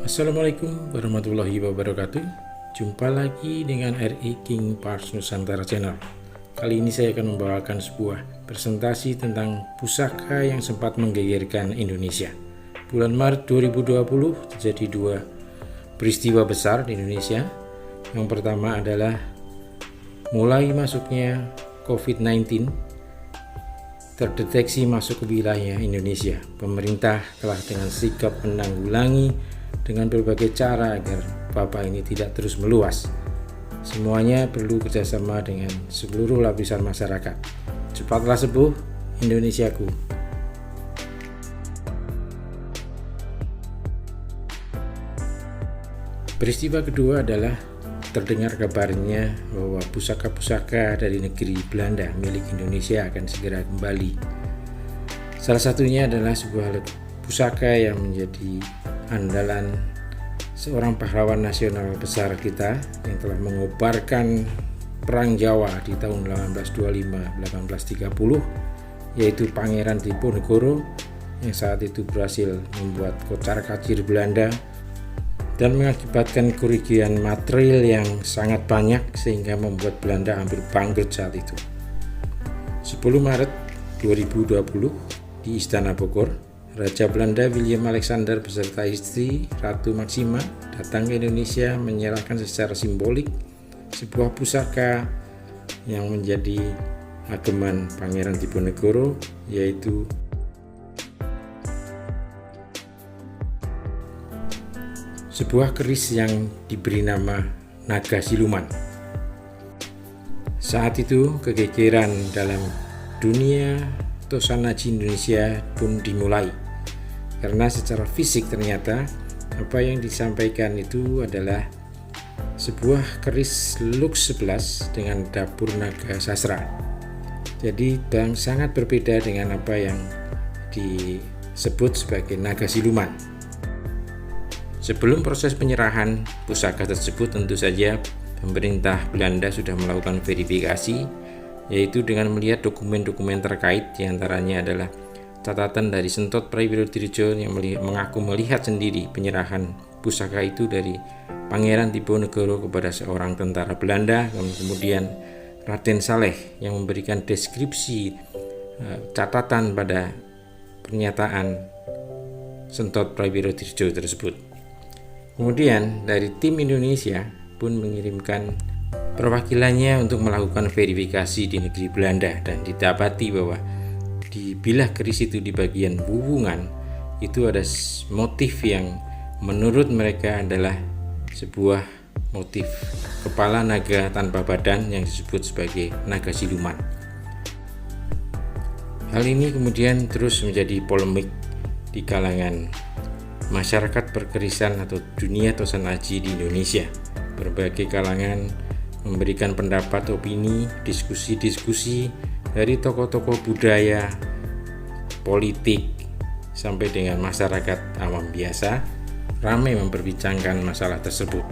Assalamualaikum warahmatullahi wabarakatuh. Jumpa lagi dengan RI King Parts Nusantara Channel. Kali ini saya akan membawakan sebuah presentasi tentang pusaka yang sempat menggegerkan Indonesia. Bulan Maret 2020 terjadi dua peristiwa besar di Indonesia. Yang pertama adalah mulai masuknya COVID-19 terdeteksi masuk ke wilayah Indonesia. Pemerintah telah dengan sigap menanggulangi dengan berbagai cara agar wabah ini tidak terus meluas. Semuanya perlu kerjasama dengan seluruh lapisan masyarakat. Cepatlah sembuh, Indonesiaku. Peristiwa kedua adalah terdengar kabarnya bahwa pusaka-pusaka dari negeri Belanda milik Indonesia akan segera kembali. Salah satunya adalah sebuah pusaka yang menjadi andalan seorang pahlawan nasional besar kita yang telah mengobarkan Perang Jawa di tahun 1825-1830, yaitu Pangeran Diponegoro yang saat itu berhasil membuat kocar-kacir Belanda dan mengakibatkan kerugian material yang sangat banyak sehingga membuat Belanda hampir bangkrut saat itu. 10 Maret 2020 di Istana Bogor, Raja Belanda Willem Alexander beserta istri Ratu Maxima datang ke Indonesia menyerahkan secara simbolik sebuah pusaka yang menjadi ageman Pangeran Diponegoro, yaitu sebuah keris yang diberi nama naga siluman. Saat itu kegegeran dalam dunia Tosanaji Indonesia pun dimulai, karena secara fisik ternyata apa yang disampaikan itu adalah sebuah keris Lux 11 dengan dapur naga sasra. Jadi sangat berbeda dengan apa yang disebut sebagai naga siluman. Sebelum proses penyerahan pusaka tersebut, tentu saja pemerintah Belanda sudah melakukan verifikasi, yaitu dengan melihat dokumen-dokumen terkait, diantaranya adalah catatan dari Sentot Prawirodirjo yang mengaku melihat sendiri penyerahan pusaka itu dari Pangeran Diponegoro kepada seorang tentara Belanda. Kemudian Raden Saleh yang memberikan deskripsi catatan pada pernyataan Sentot Prawirodirjo tersebut. Kemudian dari tim Indonesia pun mengirimkan perwakilannya untuk melakukan verifikasi di negeri Belanda, dan didapati bahwa di bilah keris itu di bagian wuwungan itu ada motif yang menurut mereka adalah sebuah motif kepala naga tanpa badan yang disebut sebagai naga siluman. Hal ini kemudian terus menjadi polemik di kalangan masyarakat perkerisan atau dunia Tosanaji di Indonesia. Berbagai kalangan memberikan pendapat, opini, diskusi-diskusi dari tokoh-tokoh budaya, politik, sampai dengan masyarakat awam biasa ramai memperbincangkan masalah tersebut.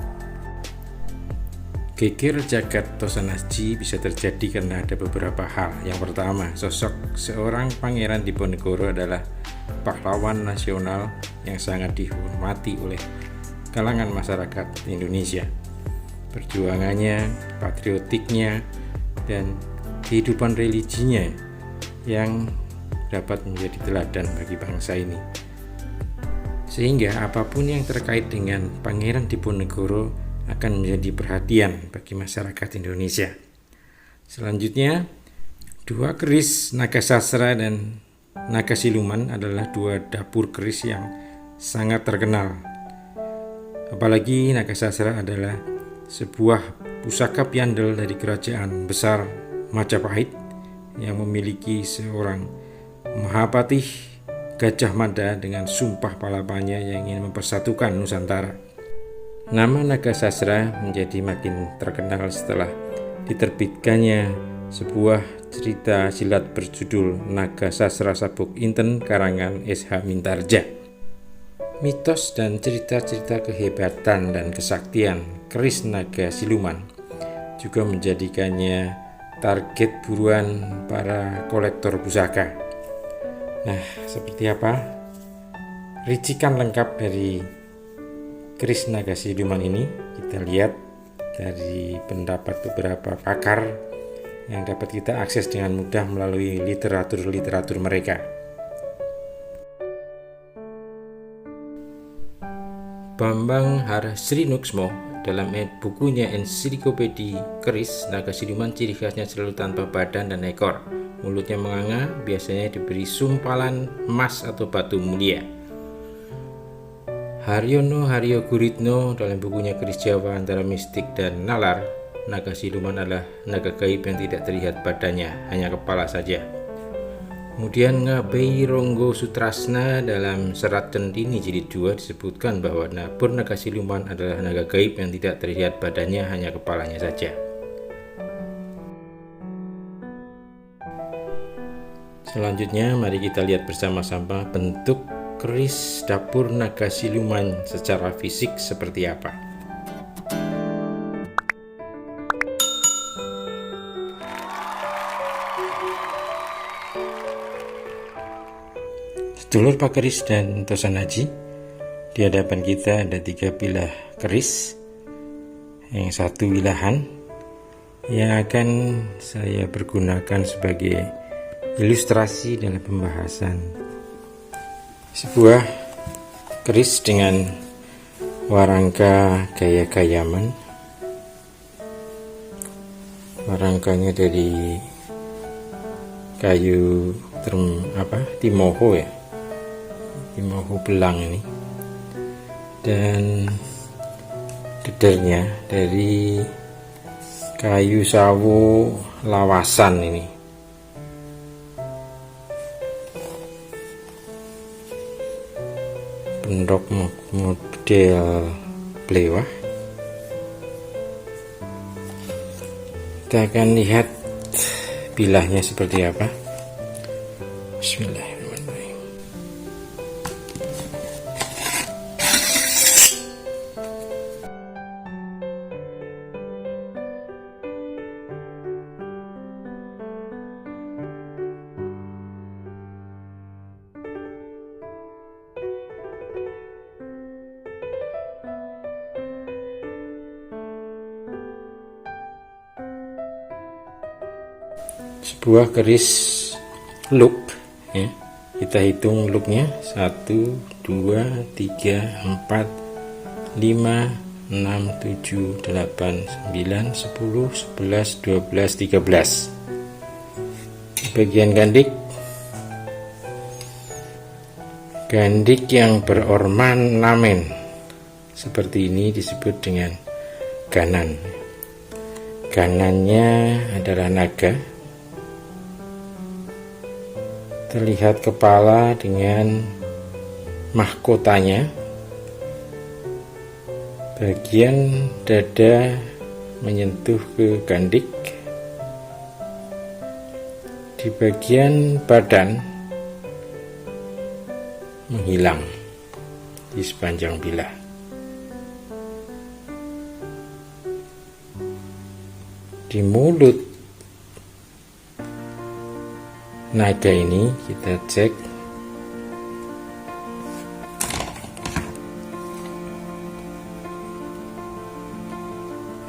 Geger jagat Tosanaji bisa terjadi karena ada beberapa hal. Yang pertama, sosok seorang Pangeran Diponegoro adalah pahlawan nasional yang sangat dihormati oleh kalangan masyarakat Indonesia. Perjuangannya, patriotiknya, dan kehidupan religinya yang dapat menjadi teladan bagi bangsa ini. Sehingga apapun yang terkait dengan Pangeran Diponegoro akan menjadi perhatian bagi masyarakat Indonesia. Selanjutnya, dua keris naga sasra dan naga siluman adalah dua dapur keris yang sangat terkenal. Apalagi naga sasra adalah sebuah pusaka piandel dari kerajaan besar Majapahit yang memiliki seorang Mahapatih Gajah Mada dengan sumpah palapanya yang ingin mempersatukan Nusantara. Nama naga sasra menjadi makin terkenal setelah diterbitkannya sebuah cerita silat berjudul Naga Sasra Sabuk Inten karangan S.H. Mintarja. Mitos dan cerita-cerita kehebatan dan kesaktian keris naga siluman juga menjadikannya target buruan para kolektor pusaka. Nah, seperti apa ricikan lengkap dari keris naga siluman ini kita lihat dari pendapat beberapa pakar yang dapat kita akses dengan mudah melalui literatur mereka. Bambang Harsrinuksmo dalam bukunya Ensiklopedia Keris Naga Siluman, ciri khasnya selalu tanpa badan dan ekor. Mulutnya menganga, biasanya diberi sumpalan emas atau batu mulia. Haryono Haryoguritno dalam bukunya Keris Jawa Antara Mistik dan Nalar, naga siluman adalah naga gaib yang tidak terlihat badannya, hanya kepala saja. Kemudian Ngabei Ronggo Sutrasna dalam Serat Centini Jilid 2 disebutkan bahwa naga siluman adalah naga gaib yang tidak terlihat badannya, hanya kepalanya saja. Selanjutnya mari kita lihat bersama-sama bentuk keris dapur naga siluman secara fisik seperti apa. Sedulur Pak Keris dan Tosan Haji, di hadapan kita ada 3 bilah keris, yang satu wilahan yang akan saya pergunakan sebagai ilustrasi dalam pembahasan sebuah keris dengan warangka gaya Gayaman. Warangkanya dari kayu timoho ya, timoho belang ini, dan dedernya dari kayu sawo lawasan ini. Pendok model blewah. Kita akan lihat bilahnya seperti apa. Bismillahirrahmanirrahim. Sebuah keris look ya. Kita hitung looknya 1, 2, 3, 4, 5, 6, 7, 8, 9, 10, 11, 12, 13. Bagian gandik yang berornamen seperti ini disebut dengan ganan. Ganannya adalah naga. Terlihat kepala dengan mahkotanya. Bagian dada menyentuh ke gandik. Di bagian badan menghilang di sepanjang bilah. Di mulut naga ini kita cek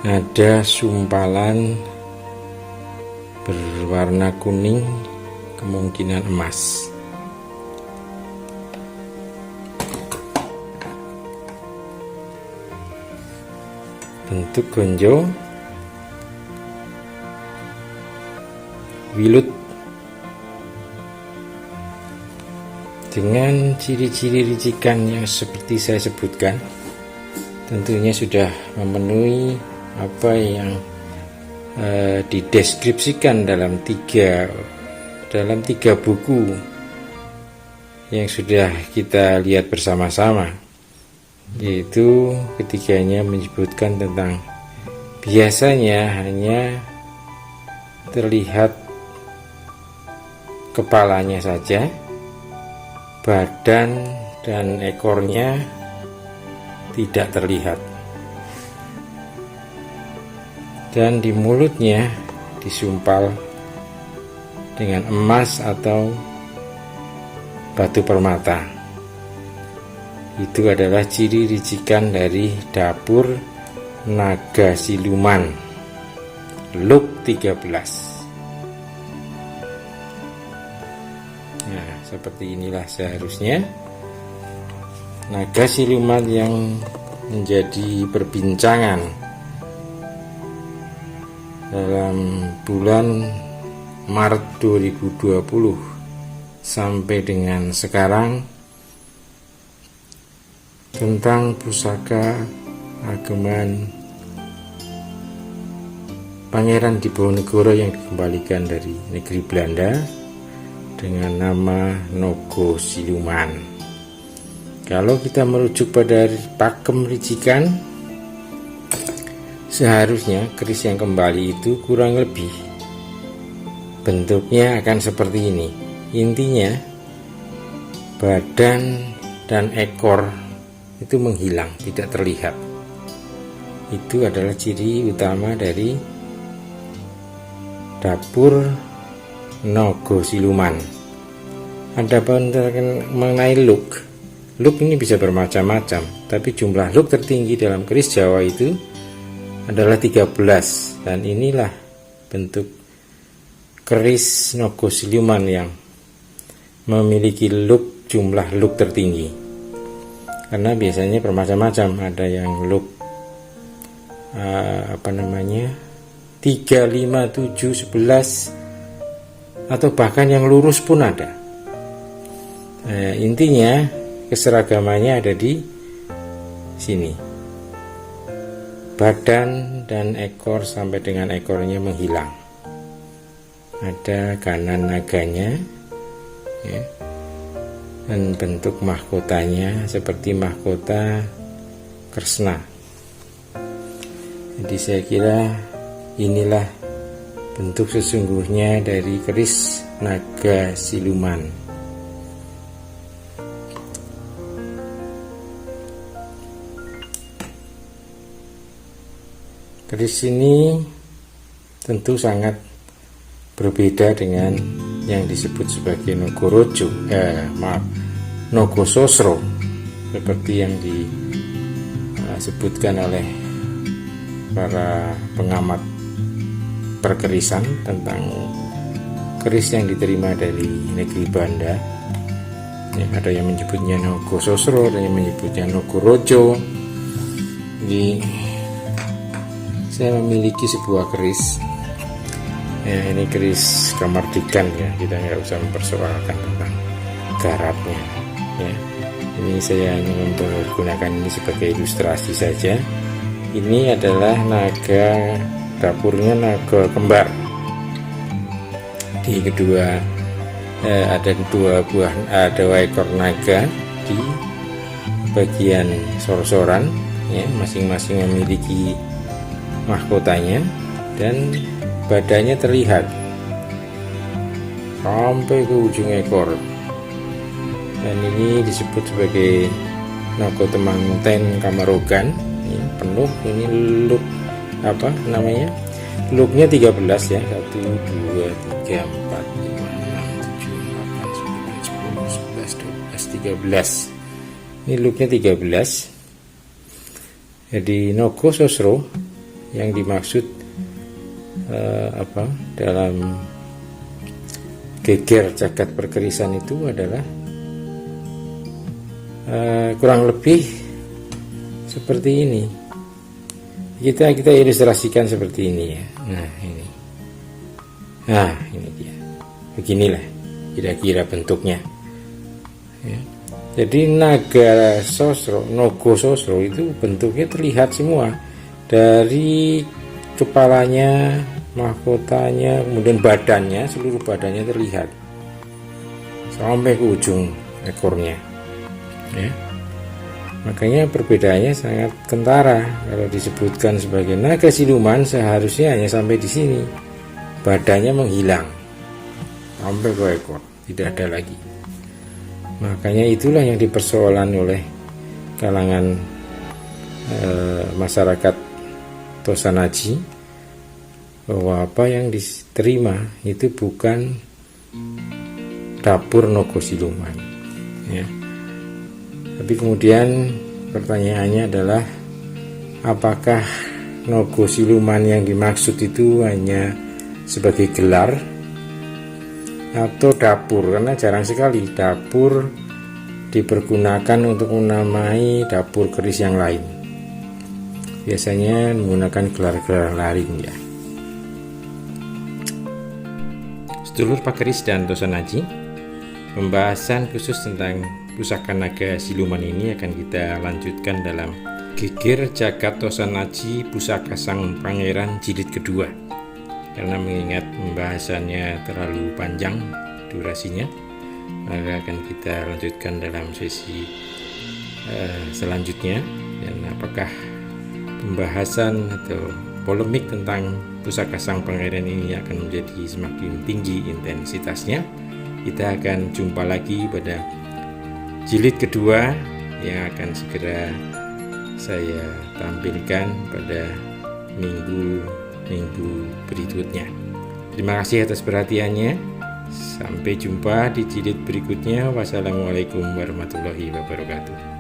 ada sumpalan berwarna kuning, kemungkinan emas. Bentuk gonjo, wilut, dengan ciri-ciri ricikan yang seperti saya sebutkan. Tentunya sudah memenuhi apa yang dideskripsikan dalam tiga buku yang sudah kita lihat bersama-sama, yaitu ketiganya menyebutkan tentang biasanya hanya terlihat kepalanya saja, badan dan ekornya tidak terlihat, dan di mulutnya disumpal dengan emas atau batu permata. Itu adalah ciri ricikan dari dapur naga siluman Luk 13. Nah, seperti inilah seharusnya naga siluman yang menjadi perbincangan dalam bulan Maret 2020 sampai dengan sekarang tentang pusaka ageman Pangeran Diponegoro yang dikembalikan dari negeri Belanda dengan nama Nogo Siluman. Kalau kita merujuk pada pakem ricikan, seharusnya keris yang kembali itu kurang lebih bentuknya akan seperti ini. Intinya badan dan ekor itu menghilang, tidak terlihat. Itu adalah ciri utama dari dapur Nogo Siluman. Adapun mengenai look ini bisa bermacam-macam, tapi jumlah look tertinggi dalam keris Jawa itu adalah 13, dan inilah bentuk keris Nogo Siluman yang memiliki jumlah look tertinggi. Karena biasanya bermacam-macam, ada yang look 3, 5, 7, 11, atau bahkan yang lurus pun ada. Intinya keseragamannya ada di sini. Badan dan ekor sampai dengan ekornya menghilang. Ada kanan naganya, ya. Dan bentuk mahkotanya seperti mahkota Kresna. Jadi saya kira inilah bentuk sesungguhnya dari keris naga siluman. Keris ini tentu sangat berbeda dengan yang disebut sebagai Nogo Sosro, seperti yang disebutkan oleh para pengamat perkerisan tentang keris yang diterima dari negeri Banda. Ya, ada yang menyebutnya Nogo Sosro, ada yang menyebutnya Nogo Rojo. Jadi saya memiliki sebuah keris. Ya, ini keris kamardikan ya, kita nggak usah mempersoalkan tentang garapnya. Ya, ini saya hanya mempergunakan ini sebagai ilustrasi saja. Ini adalah naga, dapurnya naga kembar. Di kedua ada dua ekor naga di bagian sor-soran, ya, masing-masing memiliki mahkotanya dan badannya terlihat sampai ke ujung ekor, dan ini disebut sebagai Nogo Temanten Kamarogan. Ini penuh, ini look looknya 13 ya, 1, 2, 3, 4, 5, 6, 7, 8, 9, 10, 11, 12, 13. Ini looknya 13. Jadi Nogo Sosro yang dimaksud dalam geger jagat perkerisan itu adalah kurang lebih seperti ini. Kita ilustrasikan seperti ini ya. Nah ini dia. Beginilah kira-kira bentuknya. Ya. Jadi Nogo Sosro itu bentuknya terlihat semua, dari kepalanya, mahkotanya, kemudian badannya, seluruh badannya terlihat sampai ke ujung ekornya, ya. Makanya perbedaannya sangat kentara. Kalau disebutkan sebagai naga siluman, seharusnya hanya sampai di sini, badannya menghilang sampai ke ekor, tidak ada lagi. Makanya itulah yang dipersoalan oleh kalangan masyarakat Tosanaji, bahwa apa yang diterima itu bukan dapur Nogo Siluman, ya. Tapi kemudian pertanyaannya adalah, apakah Nogo Siluman yang dimaksud itu hanya sebagai gelar atau dapur? Karena jarang sekali dapur dipergunakan untuk menamai dapur keris yang lain. Biasanya menggunakan gelar-gelar lain ya. Sedulur pakeris dan Tosanaji, pembahasan khusus tentang pusaka naga siluman ini akan kita lanjutkan dalam Geger Jagat Tosanaji Pusaka Sang Pangeran jilid kedua. Karena mengingat pembahasannya terlalu panjang durasinya, maka akan kita lanjutkan dalam sesi selanjutnya. Dan apakah pembahasan atau polemik tentang pusaka Sang Pangeran ini akan menjadi semakin tinggi intensitasnya, kita akan jumpa lagi pada jilid kedua yang akan segera saya tampilkan pada minggu berikutnya. Terima kasih atas perhatiannya. Sampai jumpa di jilid berikutnya. Wassalamualaikum warahmatullahi wabarakatuh.